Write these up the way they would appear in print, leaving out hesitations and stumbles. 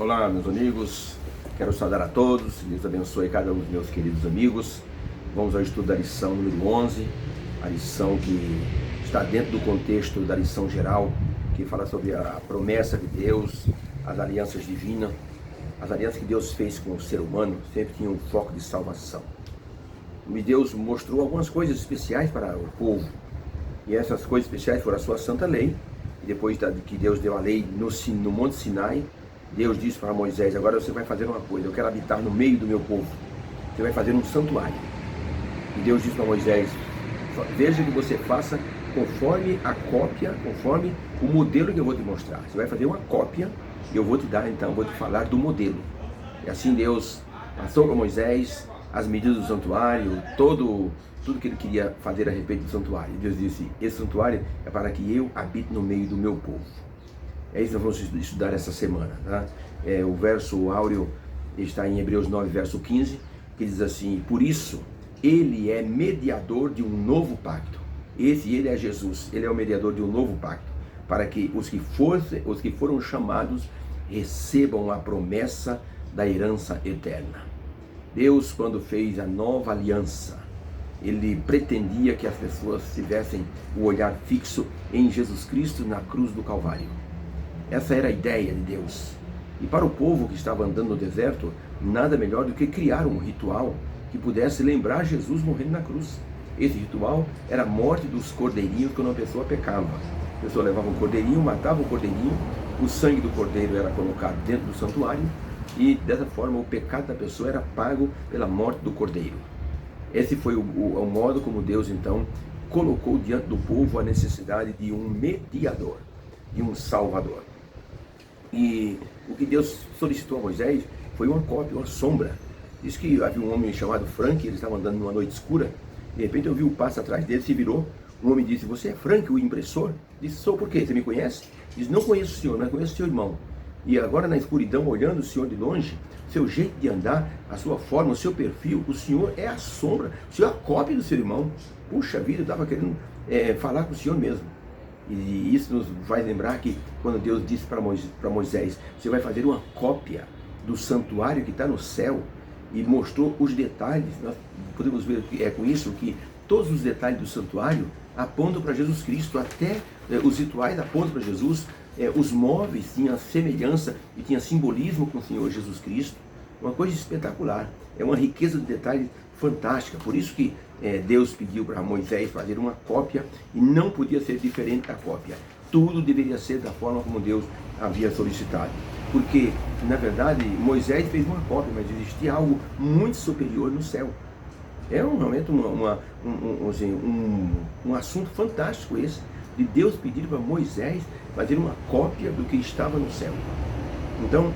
Olá, meus amigos, quero saudar a todos, Deus abençoe cada um dos meus queridos amigos. Vamos ao estudo da lição número 11, a lição que está dentro do contexto da lição geral, que fala sobre a promessa de Deus, as alianças divinas. As alianças que Deus fez com o ser humano sempre tinham um foco de salvação. E Deus mostrou algumas coisas especiais para o povo, e essas coisas especiais foram a sua santa lei. E depois que Deus deu a lei no Monte Sinai, Deus disse para Moisés: agora você vai fazer uma coisa, eu quero habitar no meio do meu povo, você vai fazer um santuário. E Deus disse para Moisés: veja que você faça conforme a cópia, conforme o modelo que eu vou te mostrar. Você vai fazer uma cópia e eu vou te dar, então, vou te falar do modelo. E assim Deus passou para Moisés as medidas do santuário, tudo que ele queria fazer a respeito do santuário. E Deus disse: esse santuário é para que eu habite no meio do meu povo. É isso que nós vamos estudar essa semana, tá? O verso áureo está em Hebreus 9, verso 15, que diz assim: por isso ele é mediador de um novo pacto. Ele é Jesus, ele é o mediador de um novo pacto, para que os que foram chamados recebam a promessa da herança eterna. Deus, quando fez a nova aliança, ele pretendia que as pessoas tivessem o olhar fixo em Jesus Cristo na cruz do Calvário. Essa era a ideia de Deus. E para o povo que estava andando no deserto, nada melhor do que criar um ritual que pudesse lembrar Jesus morrendo na cruz. Esse ritual era a morte dos cordeirinhos quando uma pessoa pecava. A pessoa levava um cordeirinho, matava o cordeirinho, o sangue do cordeiro era colocado dentro do santuário, e dessa forma o pecado da pessoa era pago pela morte do cordeiro. Esse foi o modo como Deus então colocou diante do povo a necessidade de um mediador, de um salvador. E o que Deus solicitou a Moisés foi uma cópia, uma sombra. Diz que havia um homem chamado Frank, ele estava andando numa noite escura, de repente eu vi um passo atrás dele, se virou, um homem disse: você é Frank, o impressor? Disse: sou. Por quê? Você me conhece? Diz: não conheço o senhor, mas conheço o seu irmão. E agora na escuridão, olhando o senhor de longe, seu jeito de andar, a sua forma, o seu perfil, o senhor é a sombra, o senhor é a cópia do seu irmão. Puxa vida, eu estava querendo falar com o senhor mesmo. E isso nos faz lembrar que quando Deus disse para Moisés: você vai fazer uma cópia do santuário que está no céu, e mostrou os detalhes. Nós podemos ver com isso que todos os detalhes do santuário apontam para Jesus Cristo, até os rituais apontam para Jesus, os móveis tinham semelhança e tinha simbolismo com o Senhor Jesus Cristo. Uma coisa espetacular, é uma riqueza de detalhes fantástica. Por isso que Deus pediu para Moisés fazer uma cópia, e não podia ser diferente da cópia. Tudo deveria ser da forma como Deus havia solicitado. Porque, na verdade, Moisés fez uma cópia, mas existia algo muito superior no céu. É realmente um assunto fantástico esse, de Deus pedir para Moisés fazer uma cópia do que estava no céu. Então,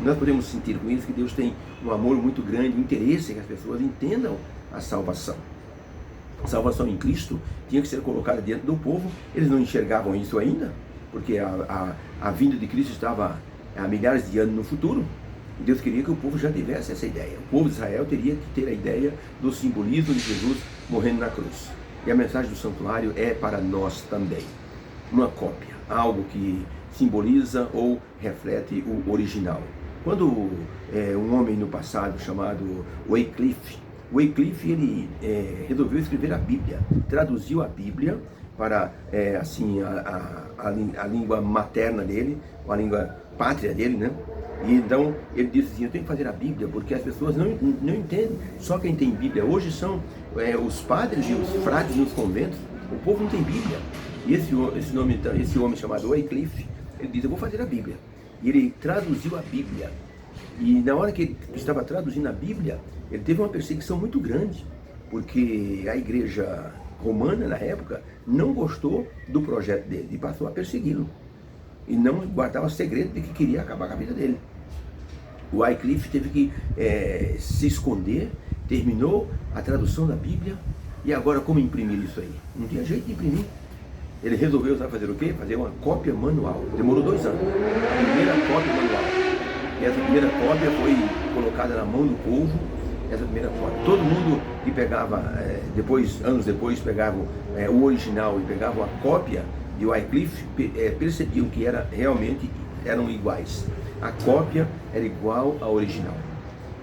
nós podemos sentir com isso que Deus tem um amor muito grande, um interesse em que as pessoas entendam a salvação. A salvação em Cristo tinha que ser colocada diante do povo. Eles não enxergavam isso ainda, porque a vinda de Cristo estava há milhares de anos no futuro. E Deus queria que o povo já tivesse essa ideia. O povo de Israel teria que ter a ideia do simbolismo de Jesus morrendo na cruz. E a mensagem do santuário é para nós também. Uma cópia, algo que simboliza ou reflete o original. Quando um homem no passado chamado Wycliffe, ele resolveu escrever a Bíblia, traduziu a Bíblia para a língua materna dele, a língua pátria dele, né? E então ele disse assim: eu tenho que fazer a Bíblia porque as pessoas não entendem. Só quem tem Bíblia hoje são os padres e os frades nos conventos. O povo não tem Bíblia. E esse homem chamado Wycliffe, ele diz: eu vou fazer a Bíblia. E ele traduziu a Bíblia. E na hora que ele estava traduzindo a Bíblia, ele teve uma perseguição muito grande, porque a igreja romana na época não gostou do projeto dele e passou a persegui-lo. E não guardava segredo de que queria acabar com a vida dele. O Wycliffe teve que se esconder, terminou a tradução da Bíblia, e agora como imprimir isso aí? Não tinha jeito de imprimir. Ele resolveu fazer o quê? Fazer uma cópia manual. Demorou 2 anos. A primeira cópia manual. E essa primeira cópia foi colocada na mão do povo. Essa primeira cópia. Todo mundo que pegava, anos depois, pegava o original e pegava a cópia de Wycliffe, percebiam que realmente eram iguais. a cópia era igual à original.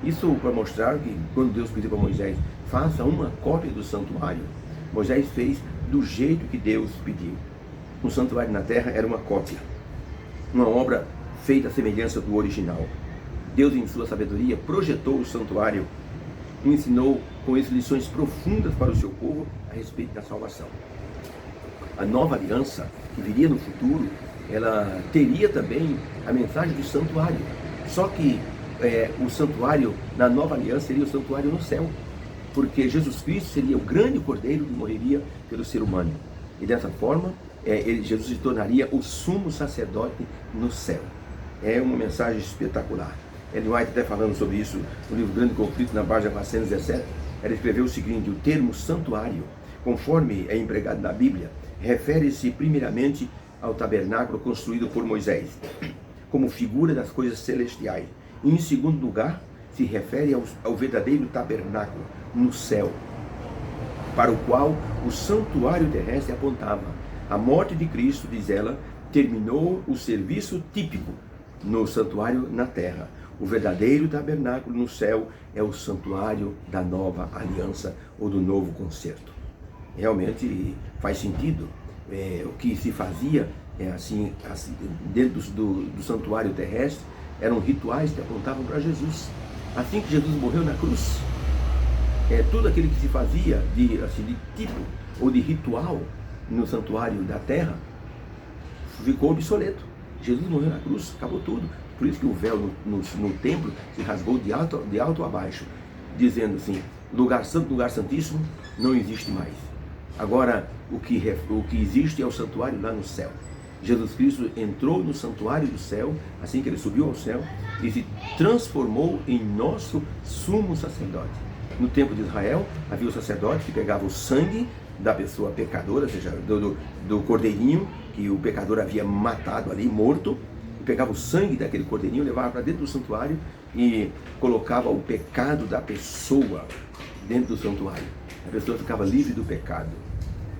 Isso para mostrar que quando Deus pediu para Moisés, faça uma cópia do santuário, Moisés fez do jeito que Deus pediu. O santuário na terra era uma cópia, uma obra feita à semelhança do original. Deus, em sua sabedoria, projetou o santuário e ensinou com isso lições profundas para o seu povo a respeito da salvação. A nova aliança, que viria no futuro, ela teria também a mensagem do santuário. Só que o santuário na nova aliança seria o santuário no céu, porque Jesus Cristo seria o grande cordeiro que morreria pelo ser humano. E dessa forma, Jesus se tornaria o sumo sacerdote no céu. É uma mensagem espetacular. Ellen White, até falando sobre isso no livro Grande Conflito, na página 417, ela escreveu o seguinte: o termo santuário, conforme é empregado na Bíblia, refere-se primeiramente ao tabernáculo construído por Moisés, como figura das coisas celestiais. E, em segundo lugar, se refere ao verdadeiro tabernáculo no céu, para o qual o santuário terrestre apontava. A morte de Cristo, diz ela, terminou o serviço típico no santuário na terra. O verdadeiro tabernáculo no céu é o santuário da nova aliança ou do novo concerto. Realmente faz sentido. O que se fazia assim, dentro do santuário terrestre eram rituais que apontavam para Jesus. Assim que Jesus morreu na cruz, tudo aquilo que se fazia de tipo ou de ritual no santuário da terra ficou obsoleto. Jesus morreu na cruz, acabou tudo. Por isso que o véu no templo se rasgou de alto a baixo, dizendo assim: lugar santo, lugar santíssimo não existe mais. Agora o que existe é o santuário lá no céu. Jesus Cristo entrou no santuário do céu, assim que ele subiu ao céu, e se transformou em nosso sumo sacerdote. No tempo de Israel, havia o sacerdote que pegava o sangue da pessoa pecadora, ou seja, do cordeirinho que o pecador havia matado ali, morto, e pegava o sangue daquele cordeirinho, levava para dentro do santuário e colocava o pecado da pessoa dentro do santuário. A pessoa ficava livre do pecado.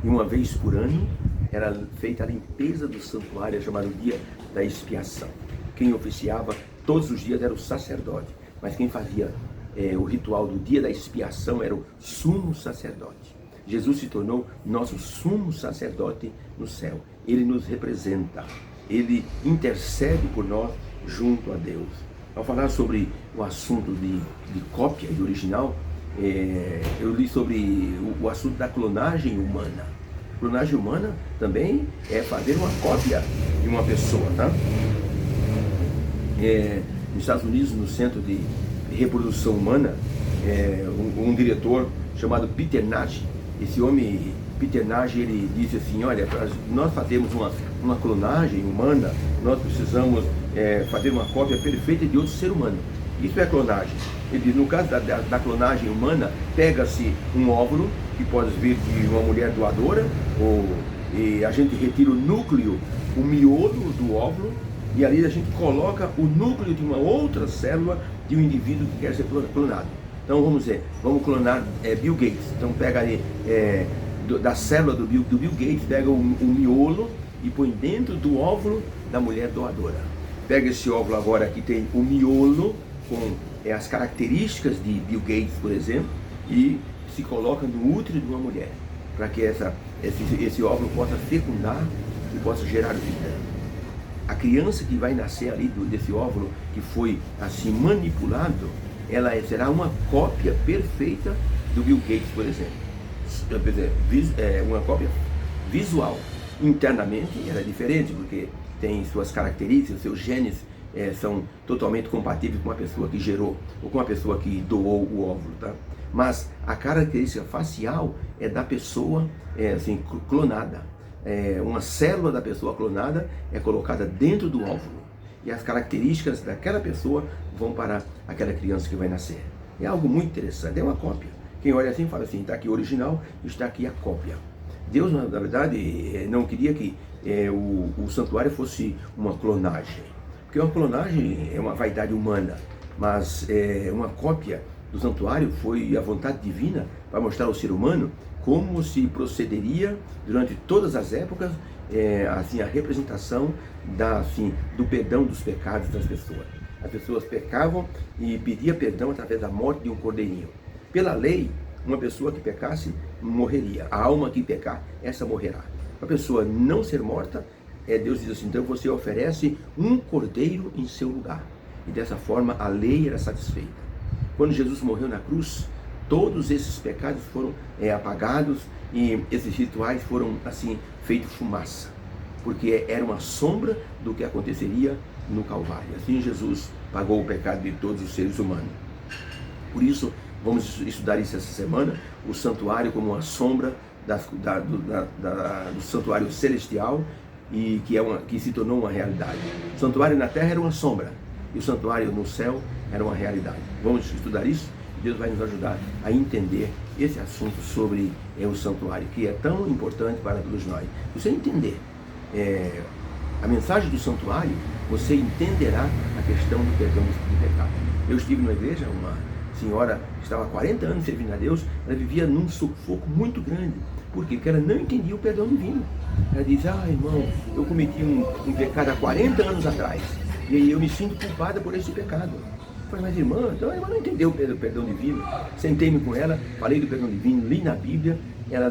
E uma vez por ano era feita a limpeza do santuário, chamado Dia da Expiação. Quem oficiava todos os dias era o sacerdote, mas quem fazia o ritual do Dia da Expiação era o sumo sacerdote. Jesus se tornou nosso sumo sacerdote no céu. Ele nos representa, ele intercede por nós junto a Deus. Ao falar sobre o assunto de cópia e original, eu li sobre o assunto da clonagem humana. Clonagem humana também é fazer uma cópia de uma pessoa, tá? Nos Estados Unidos, no Centro de Reprodução Humana, um diretor chamado Peter Nagy, esse homem, Peter Nagy, ele disse assim: olha, para nós fazermos uma clonagem humana, nós precisamos fazer uma cópia perfeita de outro ser humano. Isso é clonagem. Ele diz, no caso da clonagem humana, pega-se um óvulo, que pode vir de uma mulher doadora, e a gente retira o núcleo, o miolo do óvulo, e ali a gente coloca o núcleo de uma outra célula de um indivíduo que quer ser clonado. Então vamos clonar Bill Gates. Então pega ali da célula do Bill Gates, pega o miolo e põe dentro do óvulo da mulher doadora. Pega esse óvulo agora que tem o miolo com as características de Bill Gates, por exemplo, e se coloca no útero de uma mulher, para que esse óvulo possa fecundar e possa gerar vida. A criança que vai nascer ali desse óvulo que foi assim manipulado, ela será uma cópia perfeita do Bill Gates, por exemplo. Uma cópia visual. Internamente ela é diferente, porque tem suas características, seus genes são totalmente compatíveis com a pessoa que gerou ou com a pessoa que doou o óvulo, tá? Mas a característica facial é da pessoa assim, clonada. Uma célula da pessoa clonada é colocada dentro do óvulo e as características daquela pessoa vão para aquela criança que vai nascer. É algo muito interessante, é uma cópia. Quem olha assim fala assim: está aqui o original, está aqui a cópia. Deus, na verdade, não queria que o santuário fosse uma clonagem, porque uma clonagem é uma vaidade humana, mas uma cópia do santuário foi a vontade divina para mostrar ao ser humano como se procederia durante todas as épocas assim, a representação do perdão dos pecados das pessoas. As pessoas pecavam e pediam perdão através da morte de um cordeirinho. Pela lei, uma pessoa que pecasse morreria. A alma que pecar, essa morrerá. A pessoa não ser morta, Deus diz assim, então você oferece um cordeiro em seu lugar. E dessa forma a lei era satisfeita. Quando Jesus morreu na cruz, todos esses pecados foram apagados e esses rituais foram assim feitos fumaça, porque era uma sombra do que aconteceria no Calvário. Assim Jesus pagou o pecado de todos os seres humanos. Por isso, vamos estudar isso essa semana, o santuário como uma sombra do santuário celestial e que se tornou uma realidade. O santuário na terra era uma sombra e o santuário no céu era uma realidade. Vamos estudar isso? Deus vai nos ajudar a entender esse assunto sobre o santuário, que é tão importante para todos nós. Se você entender a mensagem do santuário, você entenderá a questão do perdão de pecado. Eu estive numa igreja, uma senhora estava há 40 anos servindo a Deus, ela vivia num sufoco muito grande. Por quê? Porque ela não entendia o perdão divino. Ela diz, irmão, eu cometi um pecado há 40 anos atrás, e aí eu me sinto culpada por esse pecado. Eu falei, mas irmã, então a irmã não entendeu o perdão divino. Sentei-me com ela, falei do perdão divino, li na Bíblia, ela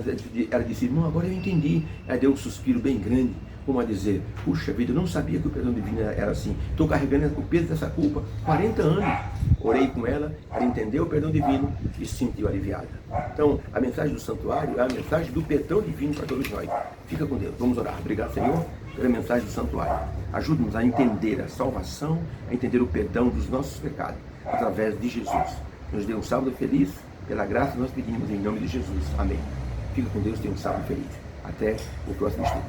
disse, irmão, agora eu entendi. Ela deu um suspiro bem grande, como a dizer, puxa vida, eu não sabia que o perdão divino era assim. Estou carregando o peso dessa culpa 40 anos. Orei com ela, ela entendeu o perdão divino e se sentiu aliviada. Então, a mensagem do santuário é a mensagem do perdão divino para todos nós. Fica com Deus, vamos orar. Obrigado, Senhor, pela mensagem do santuário. Ajude-nos a entender a salvação, a entender o perdão dos nossos pecados, através de Jesus. Nos dê um sábado feliz, pela graça nós pedimos em nome de Jesus. Amém. Fica com Deus, tenha um sábado feliz. Até o próximo estudo.